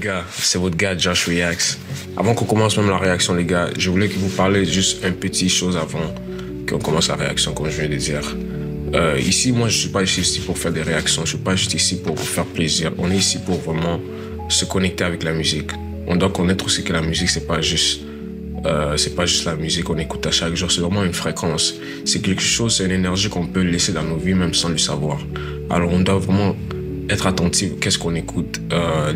gars, c'est votre gars Josh Reacts. Avant qu'on commence même la réaction les gars, je voulais que vous parliez juste un petit chose avant qu'on commence la réaction comme je viens de dire. Ici, moi je suis pas ici pour faire des réactions, je suis pas juste ici pour vous faire plaisir. On est ici pour vraiment se connecter avec la musique. On doit connaître aussi que la musique c'est pas juste la musique qu'on écoute à chaque jour, c'est vraiment une fréquence. C'est quelque chose, c'est une énergie qu'on peut laisser dans nos vies même sans le savoir. Alors on doit vraiment être attentif à qu'est-ce qu'on écoute,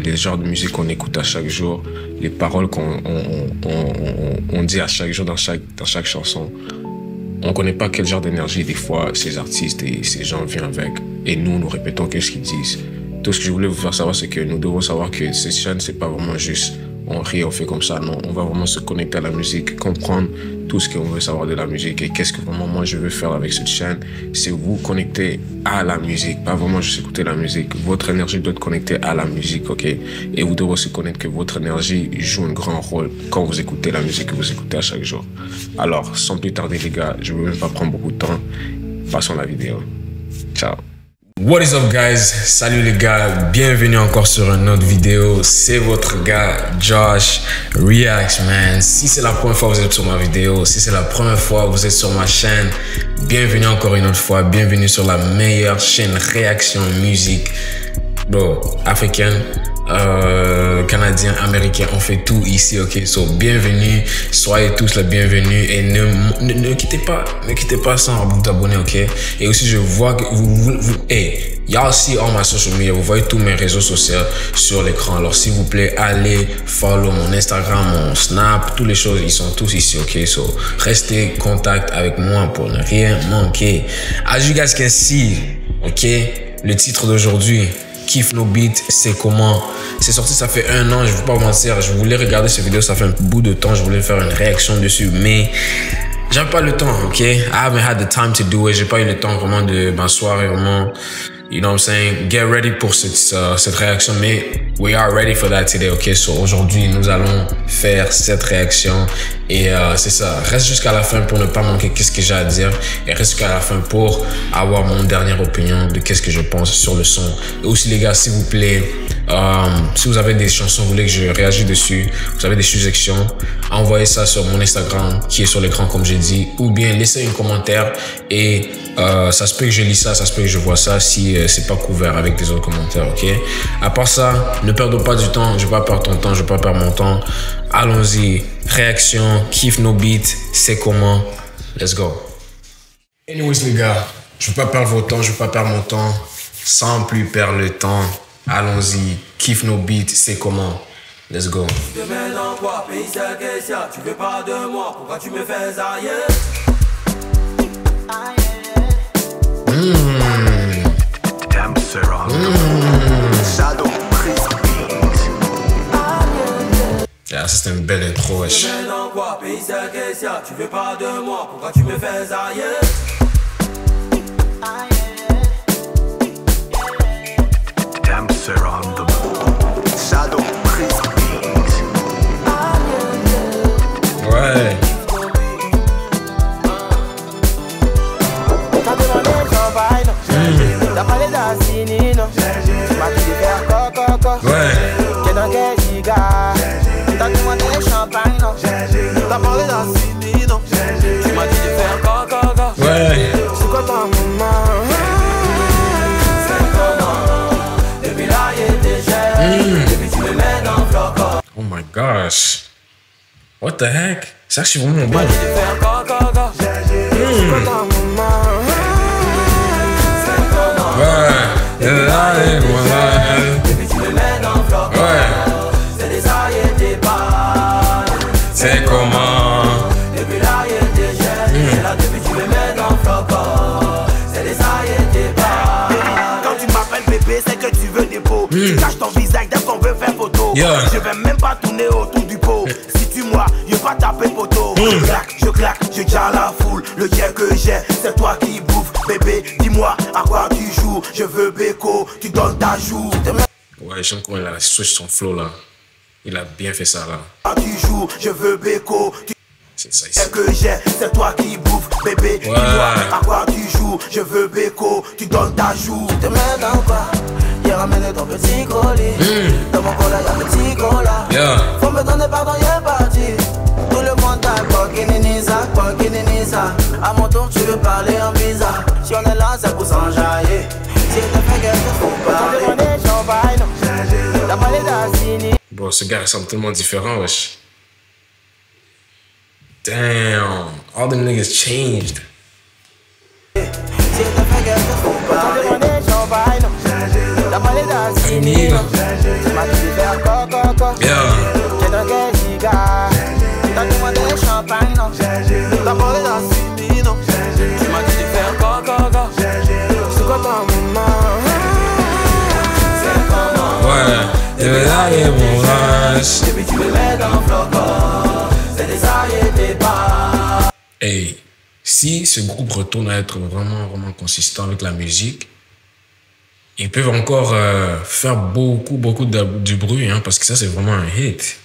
les genres de musique qu'on écoute à chaque jour, les paroles qu'on dit à chaque jour dans chaque chanson. On connaît pas quel genre d'énergie des fois ces artistes et ces gens viennent avec. Et nous répétons qu'est-ce qu'ils disent. Tout ce que je voulais vous faire savoir, c'est que nous devons savoir que cette chaîne, c'est pas vraiment juste on rit, on fait comme ça. Non, on va vraiment se connecter à la musique, comprendre tout ce qu'on veut savoir de la musique et qu'est-ce que vraiment moi je veux faire avec cette chaîne. C'est vous connecter à la musique, pas vraiment juste écouter la musique. Votre énergie doit être connectée à la musique, ok? Et vous devez aussi connaître que votre énergie joue un grand rôle quand vous écoutez la musique que vous écoutez à chaque jour. Alors, sans plus tarder les gars, je ne veux même pas prendre beaucoup de temps. Passons à la vidéo. Ciao. What is up guys? Salut les gars, bienvenue encore sur une autre vidéo. C'est votre gars Josh Reacts, man. Si c'est la première fois que vous êtes sur ma vidéo, si c'est la première fois que vous êtes sur ma chaîne, bienvenue encore une autre fois. Bienvenue sur la meilleure chaîne réaction musique, bro, africaine, canadien, américain, on fait tout ici, ok? So bienvenue, soyez tous les bienvenus et ne quittez pas sans vous abonner, ok? Et aussi je vois que hey, y'all see all my social media, vous voyez tous mes réseaux sociaux sur l'écran. Alors s'il vous plaît, allez follow mon Instagram, mon Snap, toutes les choses, ils sont tous ici, ok? So restez en contact avec moi pour ne rien manquer. As you guys can see, ok? Le titre d'aujourd'hui, Kiffe nos beats, c'est comment? C'est sorti, ça fait 1 an, je ne vais pas vous mentir. Je voulais regarder cette vidéo, ça fait un bout de temps. Je voulais faire une réaction dessus, mais j'avais pas le temps, ok? I haven't had the time to do it. J'ai pas eu le temps vraiment de m'asseoir et vraiment, you know what I'm saying? Get ready pour cette réaction, mais we are ready for that today, ok? So aujourd'hui, nous allons faire cette réaction et c'est ça. Reste jusqu'à la fin pour ne pas manquer qu'est-ce que j'ai à dire et reste jusqu'à la fin pour avoir mon dernière opinion de qu'est-ce que je pense sur le son. Et aussi les gars, s'il vous plaît, si vous avez des chansons, vous voulez que je réagisse dessus, vous avez des suggestions, envoyez ça sur mon Instagram qui est sur l'écran comme j'ai dit, ou bien laissez un commentaire et ça se peut que je lis ça, ça se peut que je vois ça si c'est pas couvert avec des autres commentaires, ok? À part ça, ne perdons pas du temps, je vais pas perdre ton temps, je vais pas perdre mon temps. Allons-y, réaction, kiffe nos beats, c'est comment? Let's go. Anyways les gars, je vais pas perdre votre temps, je vais pas perdre mon temps, sans plus perdre le temps. Allons-y, kiffe nos beats, c'est comment? Let's go. Tu te mets dans quoi, pays c'est question, tu veux pas de moi, pourquoi tu me fais ailleurs? Yeah, c'est une belle intro, wesh. Tu te mets dans quoi, pays c'est question, tu veux pas de moi, pourquoi tu me fais ailleurs? Ouais. Ouais. T'as demandé champagne, non? T'as parlé d'un ciné, non? Tu m'as dit de faire coca. Ouais. C'est quoi ta maman? C'est comment? Depuis là, il était jeune. Depuis tu me mets dans le flocon. Oh my gosh. What the heck? Ça, je suis vraiment Tu m'as bon. dit de faire coca. C'est quoi ta maman? C'est comment? Ouais. Depuis tu me mets dans le flocon. Ouais. C'est des aïeux, des balles. C'est comment? Depuis là, il était jeune. Et là, depuis tu me mets dans le flocon. C'est des aïeux, des balles. Quand tu m'appelles bébé, c'est que tu veux des pots. Tu caches ton visage dès qu'on veut faire photo. Yeah. Je vais même pas tourner autour du pot. Si tu moi, je vais pas taper poteau. Je claque, je tiens la foule. Le tien que j'ai, c'est toi qui bouffe. Bébé, dis-moi à quoi tu joues. Je veux béco, tu donnes ta joue. Ouais, j'aime comment il a switch son flow là. Il a bien fait ça là. Tu joues, je veux béco. C'est ça ici. C'est que j'ai, c'est toi qui bouffe. Bébé, dis-moi à quoi tu joues. Je veux béco, tu donnes ta joue. Tu te mets dans quoi? Yo, ramené ton petit colis. Dans mon cola y'a petit cola. Faut me donner pardon, y'a parti. Tout le monde a quoi, Kininiza. À mon tour tu veux parler en bizarre. Si on est là c'est pour s'enjailler. Si t'as fait quelque faut parler. Bro, ce gars ressemble tellement différent, wesh. Damn, all them niggas changed. Hey, si ce groupe retourne à être vraiment consistant avec la musique, ils peuvent encore faire beaucoup du bruit, hein, parce que ça c'est vraiment un hit.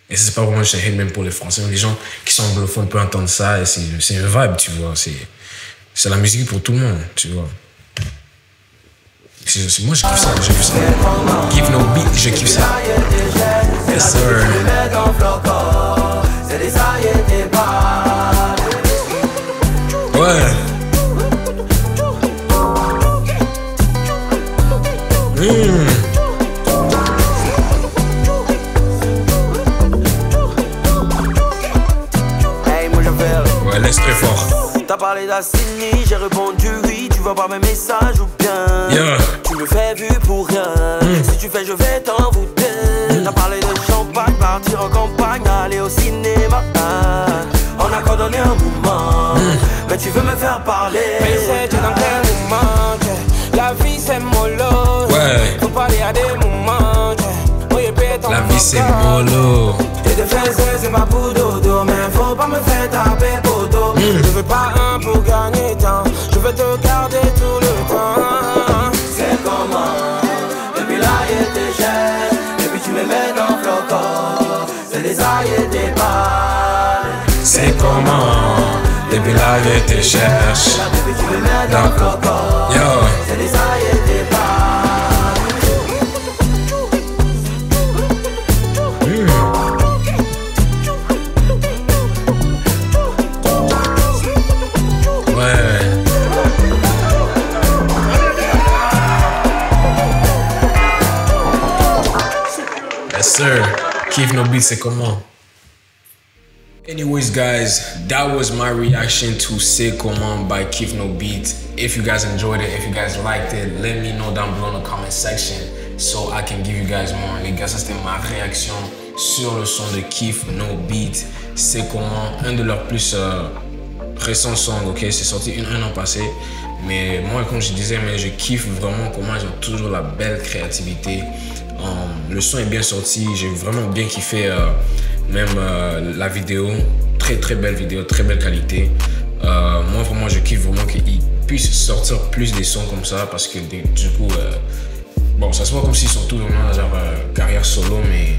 Et c'est pas vraiment juste un hit même pour les Français, mais les gens qui sont anglophones peuvent entendre ça et c'est une vibe, tu vois. C'est la musique pour tout le monde, tu vois. Moi je kiffe ça, Give No Beat, je kiffe ça. Yes sir. Ouais. Hey, moi j'appelle. Ouais, laisse très fort. T'as parlé d'Assini, j'ai répondu oui. Tu vois pas mes messages ou bien tu me fais vu pour rien. Si tu fais je vais t'envoûter. T'as parlé de champagne, partir en campagne, aller au cinéma. On a coordonné un mouvement, mais tu veux me faire parler. Mais c'est dans quel moment la vie c'est mollo. Ouais. Faut parler à des moments. La vie c'est mollo. Et de faire c'est pas pour dodo. Mais faut pas me faire taper poteau. Je veux pas un pour gagner temps. Je veux te garder tout le temps. C'est comment depuis là il était cher. Depuis tu me mets dans le flocon. C'est des aïeux et des balles. C'est comment depuis là je te cherche. Depuis tu me mets dans le flocon. C'est des aïeux et des balles. Yes sir, Give No Beat, c'est comment? Anyways guys, that was my reaction to C'est Comment by Give No Beat. If you guys enjoyed it, if you guys liked it, let me know down below in the comment section so I can give you guys more. Les gars, ça c'était ma réaction sur le son de Give No Beat. C'est Comment, un de leurs plus récents songs, ok? C'est sorti un an passé. Mais moi, comme je disais, mais je kiffe vraiment comment ils ont toujours la belle créativité. Le son est bien sorti, j'ai vraiment bien kiffé même la vidéo, très belle vidéo, très belle qualité. Moi vraiment je kiffe vraiment qu'ils puissent sortir plus des sons comme ça parce que du coup, bon ça se voit comme s'ils sont tous vraiment dans leur carrière solo, mais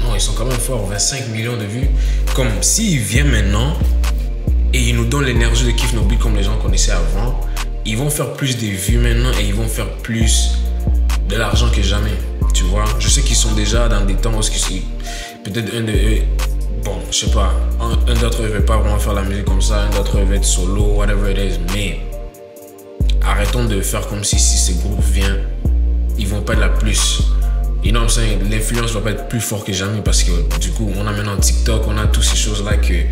non, ils sont quand même forts, 25 millions de vues. Comme s'ils viennent maintenant et ils nous donnent l'énergie de Give No Beat comme les gens connaissaient avant, ils vont faire plus de vues maintenant et ils vont faire plus de l'argent que jamais. Tu vois, je sais qu'ils sont déjà dans des temps où peut-être un de eux, bon, je sais pas, un d'entre eux ne veut pas vraiment faire la musique comme ça, un d'entre eux veut être solo, whatever it is, mais arrêtons de faire comme si ces groupes viennent, ils vont pas être la plus. You know what I'm saying? L'influence va pas être plus fort que jamais parce que du coup, on a maintenant TikTok, on a toutes ces choses-là qui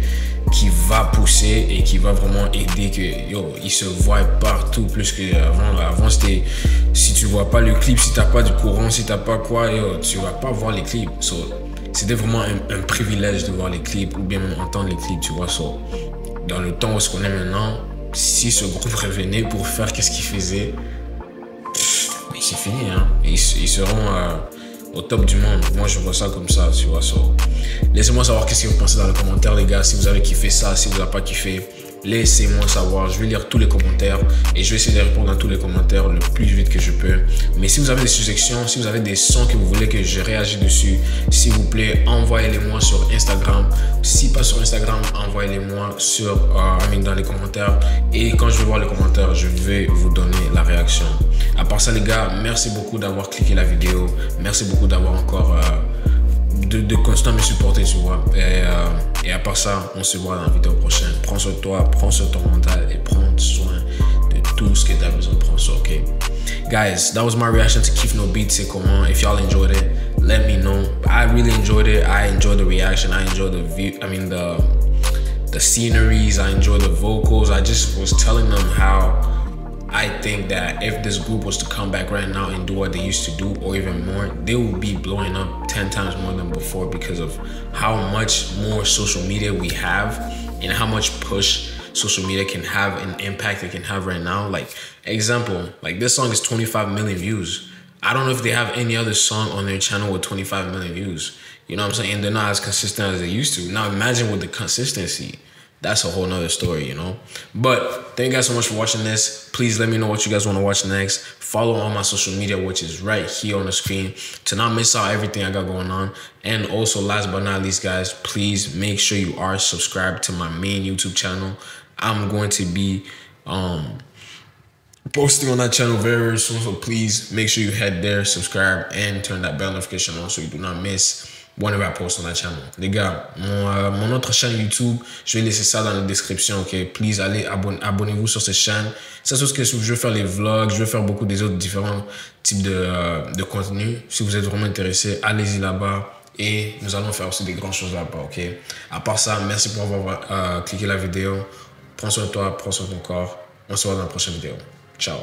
va pousser et qui va vraiment aider que yo, ils se voient partout plus qu'avant. Avant c'était, si tu vois pas le clip, si t'as pas du courant, si t'as pas quoi, yo, tu vas pas voir les clips. So, c'était vraiment un privilège de voir les clips ou bien même entendre les clips, tu vois. So, dans le temps où ce qu'on est maintenant, si ce groupe revenait pour faire qu'est-ce qu'il faisait, c'est fini, hein. Ils seront au top du monde. Moi je vois ça comme ça, tu vois. So, laissez-moi savoir qu'est-ce que vous pensez dans les commentaires, les gars. Si vous avez kiffé ça, si vous n'avez pas kiffé, laissez-moi savoir. Je vais lire tous les commentaires et je vais essayer de répondre à tous les commentaires le plus vite que je peux. Mais si vous avez des suggestions, si vous avez des sons que vous voulez que je réagisse dessus, s'il vous plaît, envoyez-les-moi sur Instagram. Si pas sur Instagram, envoyez-les-moi dans les commentaires. Et quand je vais voir les commentaires, je vais vous donner la réaction. À part ça, les gars, merci beaucoup d'avoir cliqué la vidéo. Merci beaucoup d'avoir encore de constant me supporter, tu vois. Et à part ça, on se voit dans la vidéo prochaine. Prends soin de toi, prends soin de ton mental et prends soin de tout ce que tu as besoin de prendre soin, ok? Guys, that was my reaction to Keef No Beat, c'est comment. If y'all enjoyed it, let me know. I really enjoyed it. I enjoyed the reaction. I enjoyed the view. I mean, the sceneries. I enjoyed the vocals. I just was telling them how I think that if this group was to come back right now and do what they used to do or even more, they would be blowing up 10 times more than before because of how much more social media we have and how much push social media can have and impact it can have right now. Like, example, like this song is 25 million views. I don't know if they have any other song on their channel with 25 million views. You know what I'm saying? And they're not as consistent as they used to. Now imagine with the consistency. That's a whole nother story, you know? But thank you guys so much for watching this. Please let me know what you guys want to watch next. Follow on my social media, which is right here on the screen, to not miss out everything I got going on. And also, last but not least, guys, please make sure you are subscribed to my main YouTube channel. I'm going to be posting on that channel very, very soon. So please make sure you head there, subscribe, and turn that bell notification on so you do not miss whenever I post on that channel. Les gars, mon autre chaîne YouTube, je vais laisser ça dans la description, ok? Please, allez, abonnez-vous sur cette chaîne. C'est ce que je veux faire les vlogs, je veux faire beaucoup des autres différents types de contenus. Si vous êtes vraiment intéressé, allez-y là-bas. Et nous allons faire aussi des grandes choses là-bas, ok? À part ça, merci pour avoir cliqué la vidéo. Prends soin de toi, prends soin de ton corps. On se voit dans la prochaine vidéo. Ciao.